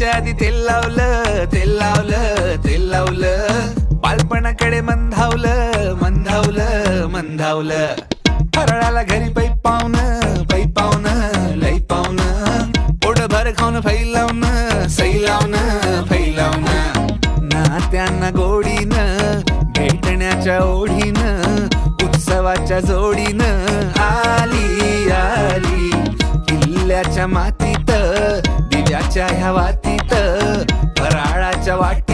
जायच्या आधी तेल लावलं, तेल लावलं, तेल लावलं. बालपणाकडे मंधावलं, मंधावलं, मंधावलं. फराळाला घरी पै पावनं, पै पावनं, लई पावनं. पोटभर खाऊन फैलावणं, सैलावणं, फैलावणं. नात्यांना गोडीनं, भेटण्याच्या ओढीनं, उत्सवाच्या जोडीनं आली आली. किल्ल्याच्या मातीत, दिव्याच्या ह्या वातीत, फराळाच्या वाटी